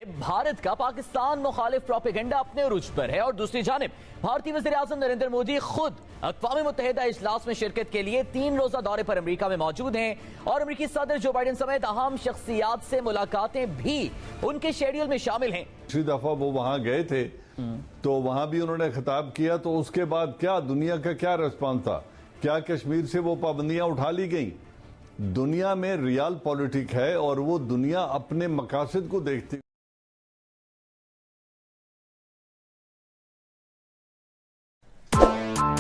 भारत का पाकिस्तान मुखालिफ प्रोपेगेंडा अपने उरूज पर है और दूसरी जानिब भारतीय वज़ीर-ए-आज़म नरेंद्र मोदी खुद अक़वाम मुत्तहिदा इजलास में शिरकत के लिए 3 रोज़ा दौरे पर अमेरिका में मौजूद हैं और अमेरिकी सदर जो बाइडेन समेत अहम शख्सियात से मुलाकातें भी उनके शेड्यूल में शामिल हैं। पिछली दफा वो वहां गए थे तो वहां भी उन्होंने खिताब किया, तो उसके बाद क्या दुनिया का क्या रिस्पांस था? क्या कश्मीर से वो पाबंदियां उठा ली गई? दुनिया में रियल पॉलिटिक है और वो दुनिया अपने मकासद को देखती।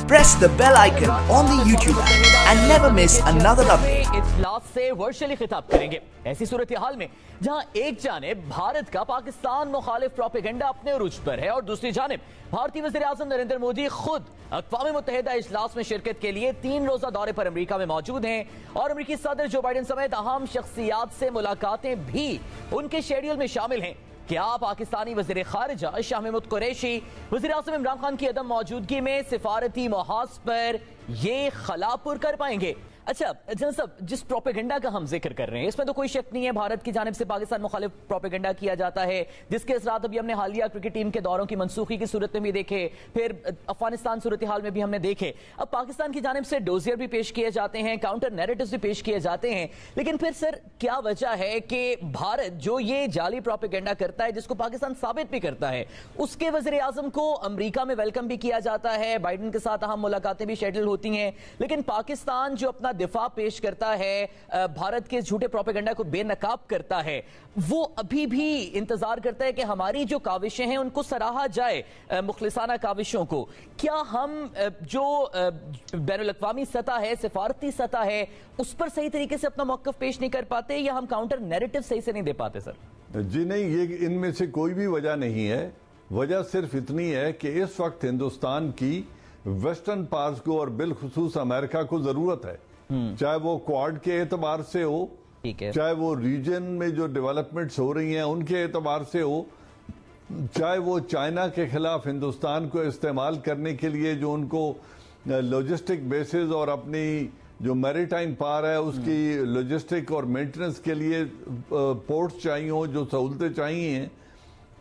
Press the bell icon on the YouTube app and never miss another update. इजलास से वर्चुअली खिताब करेंगे। ऐसी सूरत हाल में जहां एक जानिब भारत का पाकिस्तान मुखालिफ प्रोपेगेंडा अपने उरूज पर है और दूसरी जानिब भारतीय वज़ीर-ए-आज़म नरेंद्र मोदी खुद अक़वाम मुत्तहिदा इजलास में शिरकत के लिए 3 रोज़ा दौरे पर अमेरिका में मौजूद हैं और अमेरिकी सदर जो बाइडेन समेत अहम शख्सियात से मुलाकातें भी उनके शेड्यूल में शामिल हैं। क्या पाकिस्तानी वज़ीर ख़ारिजा शाह महमूद कुरैशी वज़ीर-ए-आज़म इमरान खान की अदम मौजूदगी में सिफारती मुहाज़ पर ये खला पुर कर पाएंगे? अच्छा जनरल साहब, जिस प्रोपेगेंडा का हम जिक्र कर रहे हैं इसमें तो कोई शक नहीं है भारत की जानिब से पाकिस्तान मुखालिफ प्रोपेगेंडा किया जाता है, जिसके असरात अभी हमने हालिया क्रिकेट टीम के दौरों की मनसूखी की सूरत में भी देखे, फिर अफगानिस्तान सूरत हाल में भी हमने देखे। अब पाकिस्तान की जानिब से डोजियर भी पेश किए जाते हैं, काउंटर नैरेटिव्स भी पेश किए जाते हैं, लेकिन फिर सर क्या वजह है कि भारत जो ये जाली प्रोपेगेंडा करता है जिसको पाकिस्तान साबित भी करता है, उसके वज़ीर-ए-आज़म को अमेरिका में वेलकम भी किया जाता है, बाइडेन के साथ अहम मुलाकातें भी शेड्यूल होती हैं, लेकिन पाकिस्तान जो अपना दिफा पेश करता है, भारत के झूठे प्रोपेगेंडा को बेनकाब करता है, वो अभी भी इंतजार करता है कि हमारी जो काविशें हैं उनको सराहा जाए, मुखलिसाना काविशों को। क्या हम जो बैनुल-अक़वामी सतह है, सिफारती सतह है, उस पर सही तरीके से अपना मौक़िफ़ पेश नहीं कर पाते या हम काउंटर नैरेटिव सही से नहीं दे पाते? सर जी नहीं, ये इनमें से कोई भी वजह नहीं है। वजह सिर्फ इतनी है कि इस वक्त हिंदुस्तान की वेस्टर्न पार्स को और बिलखुसूस अमेरिका को जरूरत है, चाहे वो क्वाड के एतबार से हो, चाहे वो रीजन में जो डेवलपमेंट्स हो रही हैं उनके एतबार से हो, चाहे वो चाइना के खिलाफ हिंदुस्तान को इस्तेमाल करने के लिए जो उनको लॉजिस्टिक बेसिस और अपनी जो मैरीटाइम पार है उसकी लॉजिस्टिक और मेंटेनेंस के लिए पोर्ट्स चाहिए हो, जो सहूलतें चाहिए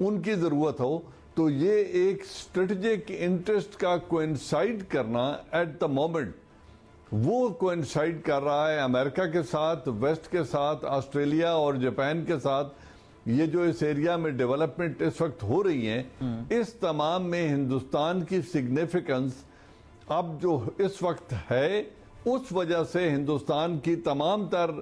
उनकी ज़रूरत हो, तो ये एक स्ट्रेटेजिक इंटरेस्ट का कोइंसाइड करना एट द मोमेंट वो कोइंसाइड कर रहा है अमेरिका के साथ, वेस्ट के साथ, ऑस्ट्रेलिया और जापान के साथ। ये जो इस एरिया में डेवलपमेंट इस वक्त हो रही है, इस तमाम में हिंदुस्तान की सिग्निफिकेंस अब जो इस वक्त है, उस वजह से हिंदुस्तान की तमाम तर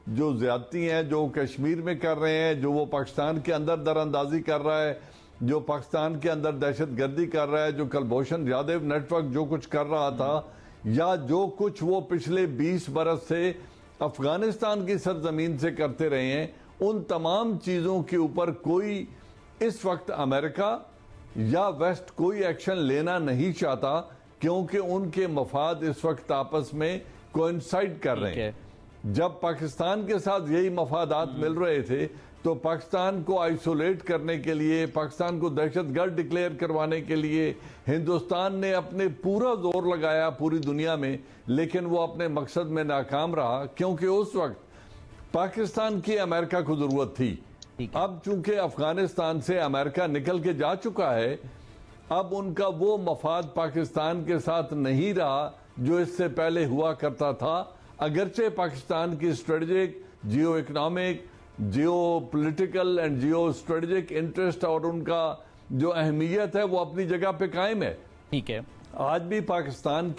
जो ज्यादती हैं जो कश्मीर में कर रहे हैं, जो वो पाकिस्तान के अंदर दरअंदाजी कर रहा है, जो पाकिस्तान के अंदर दहशत गर्दी कर रहा है, जो कुलभूषण जाधव नेटवर्क जो कुछ कर रहा था, या जो कुछ वो पिछले 20 बरस से अफगानिस्तान की सरजमीन से करते रहे हैं, उन तमाम चीज़ों के ऊपर कोई इस वक्त अमेरिका या वेस्ट कोई एक्शन लेना नहीं चाहता, क्योंकि उनके मफाद इस वक्त आपस में कोइंसाइड कर रहे हैं। जब पाकिस्तान के साथ यही मफादात मिल रहे थे तो पाकिस्तान को आइसोलेट करने के लिए, पाकिस्तान को दहशतगर्द डिक्लेयर करवाने के लिए हिंदुस्तान ने अपने पूरा जोर लगाया पूरी दुनिया में, लेकिन वो अपने मकसद में नाकाम रहा, क्योंकि उस वक्त पाकिस्तान की अमेरिका को जरूरत थी। अब चूंकि अफगानिस्तान से अमेरिका निकल के जा चुका है, अब उनका वो मफाद पाकिस्तान के साथ नहीं रहा जो इससे पहले हुआ करता था। अगरचे पाकिस्तान की strategic, Jio economic, Jio political and geo strategic interest और उनका जो अहमियत है वो अपनी जगह पे कायम है। ठीक है, आज भी पाकिस्तान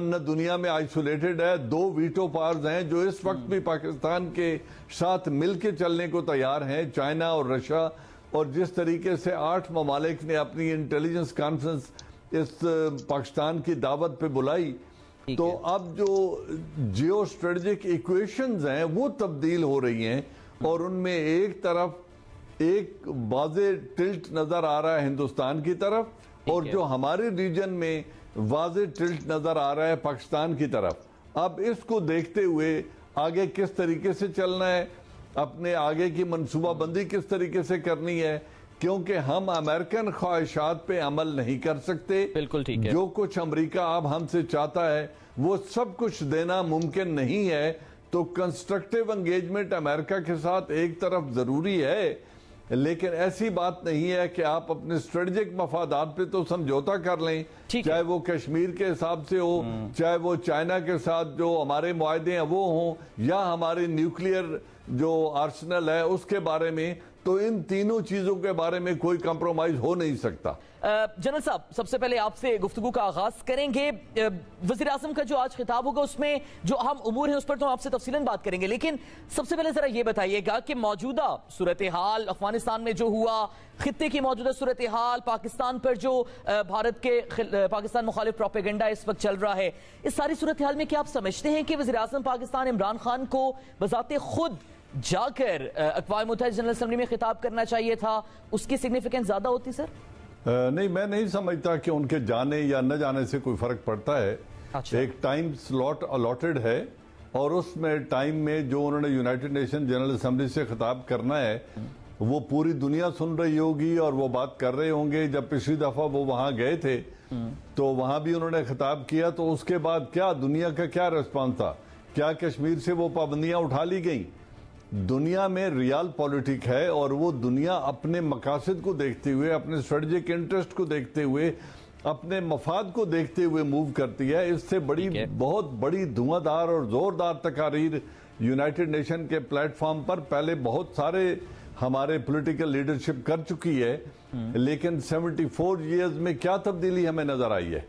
न दुनिया में आइसोलेटेड है, 2 वीटो पावर्स हैं जो इस वक्त भी पाकिस्तान के साथ मिलके चलने को तैयार हैं, चाइना और रशिया। और जिस तरीके से 8 ममालिक ने अपनी इंटेलिजेंस कॉन्फ्रेंस इस पाकिस्तान की दावत पे बुलाई, तो अब जो जियो स्ट्रेटेजिक इक्वेशंस हैं वो तब्दील हो रही हैं और उनमें एक तरफ एक वाज़े टिल्ट नजर आ रहा है हिंदुस्तान की तरफ, और जो हमारे रीजन में वाज़े टिल्ट नजर आ रहा है पाकिस्तान की तरफ। अब इसको देखते हुए आगे किस तरीके से चलना है, अपने आगे की मनसूबाबंदी किस तरीके से करनी है, क्योंकि हम अमेरिकन ख्वाहिशात पे अमल नहीं कर सकते। बिल्कुल ठीक है। जो कुछ अमेरिका अब हमसे चाहता है वो सब कुछ देना मुमकिन नहीं है, तो कंस्ट्रक्टिव एंगेजमेंट अमेरिका के साथ एक तरफ जरूरी है, لیکن ایسی بات نہیں ہے کہ آپ اپنے اسٹریٹجک مفادات پہ تو سمجھوتا کر لیں، چاہے وہ کشمیر کے حساب سے ہو، چاہے وہ چائنا کے ساتھ جو ہمارے معاہدے ہیں وہ ہوں، یا ہمارے نیوکلیئر جو آرسنل ہے اس کے بارے میں، تو ان تینوں چیزوں کے بارے میں کوئی کمپرومائز ہو نہیں سکتا۔ جنرل صاحب، سب سے پہلے آپ سے گفتگو کا آغاز کریں گے۔ وزیر اعظم کا جو آج خطاب ہوگا اس میں جو اہم امور ہیں اس پر تو آپ سے تفصیلاً بات کریں گے، لیکن سب سے پہلے ذرا یہ بتائیے گا کہ موجودہ صورتحال افغانستان میں جو ہوا، خطے کی موجودہ صورتحال، پاکستان پر جو بھارت کے پاکستان مخالف پروپیگنڈا اس وقت چل رہا ہے، اس ساری صورتحال میں کیا آپ سمجھتے ہیں کہ وزیر اعظم پاکستان عمران خان کو بذات خود جا کر اقوام متحدہ جنرل اسمبلی میں خطاب کرنا چاہیے تھا؟ اس کی سگنیفیکنس زیادہ ہوتی سر؟ نہیں، میں نہیں سمجھتا کہ ان کے جانے یا نہ جانے سے کوئی فرق پڑتا ہے۔ ایک ٹائم سلاٹ الاٹڈ ہے، اور اس میں ٹائم میں جو انہوں نے یونائٹڈ نیشن جنرل اسمبلی سے خطاب کرنا ہے وہ پوری دنیا سن رہی ہوگی اور وہ بات کر رہے ہوں گے۔ جب پچھلی دفعہ وہ وہاں گئے تھے تو وہاں بھی انہوں نے خطاب کیا، تو اس کے بعد کیا دنیا کا کیا ریسپانس تھا؟ کیا کشمیر سے وہ پابندیاں اٹھا لی گئیں؟ دنیا میں ریال پولیٹک ہے، اور وہ دنیا اپنے مقاصد کو دیکھتے ہوئے، اپنے اسٹریٹجک انٹرسٹ کو دیکھتے ہوئے، اپنے مفاد کو دیکھتے ہوئے موو کرتی ہے۔ اس سے بڑی بہت بڑی دھواں دار اور زوردار تقاریر یونائٹڈ نیشن کے پلیٹ فارم پر پہلے بہت سارے ہمارے پولیٹیکل لیڈرشپ کر چکی ہے، لیکن 74 ایئرز میں کیا تبدیلی ہمیں نظر آئی ہے؟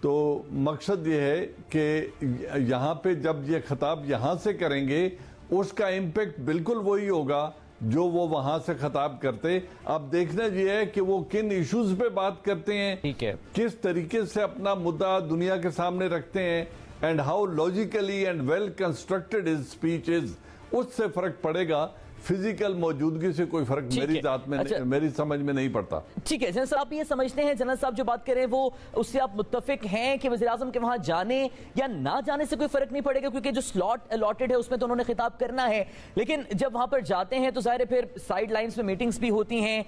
تو مقصد یہ ہے کہ یہاں پہ جب یہ خطاب یہاں سے کریں گے اس کا امپیکٹ بالکل وہی ہوگا جو وہ وہاں سے خطاب کرتے۔ اب دیکھنا یہ ہے کہ وہ کن ایشوز پہ بات کرتے ہیں، کس طریقے سے اپنا مدعا دنیا کے سامنے رکھتے ہیں، and how logically and well constructed his speech is, اس سے فرق پڑے گا۔ فزیکل موجودگی سے کوئی فرق میری ذات میں میری سمجھ میں نہیں پڑتا۔ ٹھیک ہے جنرل صاحب، آپ یہ سمجھتے ہیں، جنرل صاحب جو بات کریں وہ اس سے آپ متفق ہیں کہ وزیراعظم کے وہاں جانے یا نہ جانے سے کوئی فرق نہیں پڑے گا، کیونکہ جو سلاٹ الاٹڈ ہے اس میں تو انہوں نے خطاب کرنا ہے، لیکن جب وہاں پر جاتے ہیں تو ظاہر ہے پھر سائیڈ لائنز میں میٹنگز بھی ہوتی ہیں،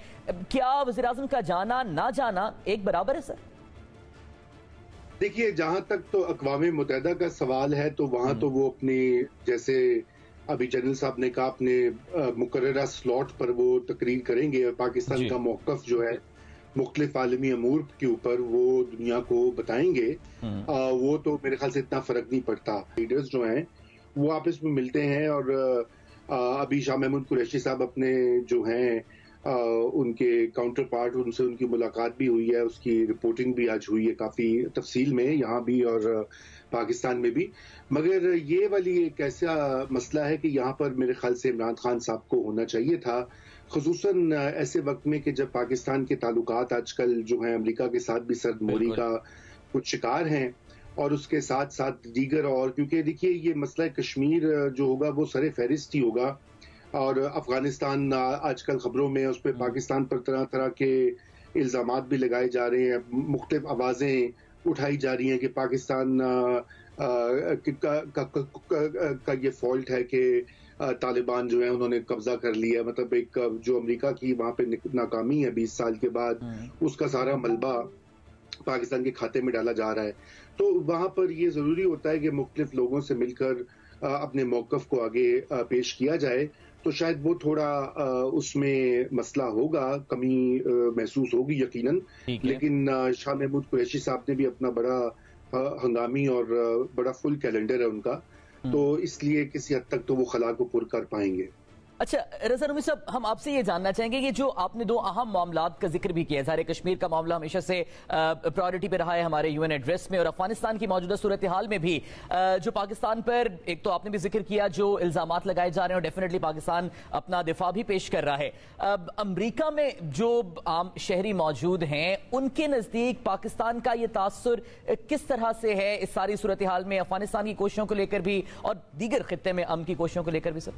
کیا وزیراعظم کا جانا نہ جانا ایک برابر ہے سر؟ دیکھیے، جہاں تک تو اقوام متحدہ کا سوال ہے تو وہاں تو وہ اپنی، جیسے ابھی جنرل صاحب نے کہا، اپنے مقررہ سلاٹ پر وہ تقریر کریں گے، اور پاکستان کا موقف جو ہے مختلف عالمی امور کے اوپر وہ دنیا کو بتائیں گے۔ وہ تو میرے خیال سے اتنا فرق نہیں پڑتا۔ لیڈرز جو ہیں وہ آپس میں ملتے ہیں، اور ابھی شاہ محمود قریشی صاحب اپنے جو ہیں ان کے کاؤنٹر پارٹ، ان سے ان کی ملاقات بھی ہوئی ہے، اس کی رپورٹنگ بھی آج ہوئی ہے کافی تفصیل میں، یہاں بھی اور پاکستان میں بھی۔ مگر یہ والی ایک ایسا مسئلہ ہے کہ یہاں پر میرے خیال سے عمران خان صاحب کو ہونا چاہیے تھا، خصوصاً ایسے وقت میں کہ جب پاکستان کے تعلقات آج کل جو ہیں امریکہ کے ساتھ بھی سرد موری کا کچھ شکار ہیں، اور اس کے ساتھ ساتھ دیگر، اور کیونکہ دیکھیے یہ مسئلہ کشمیر جو ہوگا وہ سر فہرست ہی ہوگا، اور افغانستان آج کل خبروں میں اس پہ پاکستان پر طرح طرح کے الزامات بھی لگائے جا رہے ہیں، مختلف آوازیں اٹھائی جا رہی ہیں کہ پاکستان کا یہ فالٹ ہے کہ طالبان جو ہیں انہوں نے قبضہ کر لیا، مطلب ایک جو امریکہ کی وہاں پہ ناکامی ہے 20 سال کے بعد، اس کا سارا ملبہ پاکستان کے کھاتے میں ڈالا جا رہا ہے۔ تو وہاں پر یہ ضروری ہوتا ہے کہ مختلف لوگوں سے مل کر اپنے موقف کو آگے پیش کیا جائے، تو شاید وہ تھوڑا اس میں مسئلہ ہوگا، کمی محسوس ہوگی یقیناً، لیکن شاہ محمود قریشی صاحب نے بھی اپنا بڑا ہنگامی اور بڑا فل کیلنڈر ہے ان کا، تو اس لیے کسی حد تک تو وہ خلا کو پر کر پائیں گے۔ اچھا رضا رومی صاحب، ہم آپ سے یہ جاننا چاہیں گے کہ جو آپ نے دو اہم معاملات کا ذکر بھی کیا، ظاہر کشمیر کا معاملہ ہمیشہ سے پرائیورٹی پہ رہا ہے ہمارے UN ایڈریس میں، اور افغانستان کی موجودہ صورتحال میں بھی جو پاکستان پر ایک تو آپ نے بھی ذکر کیا جو الزامات لگائے جا رہے ہیں، اور ڈیفینیٹلی پاکستان اپنا دفاع بھی پیش کر رہا ہے۔ امریکہ میں جو عام شہری موجود ہیں ان کے نزدیک پاکستان کا یہ تاثر کس طرح سے ہے اس ساری صورتحال میں، افغانستان کی کوششوں کو لے کر بھی اور دیگر خطے میں امن کی کوششوں کو لے کر بھی سر؟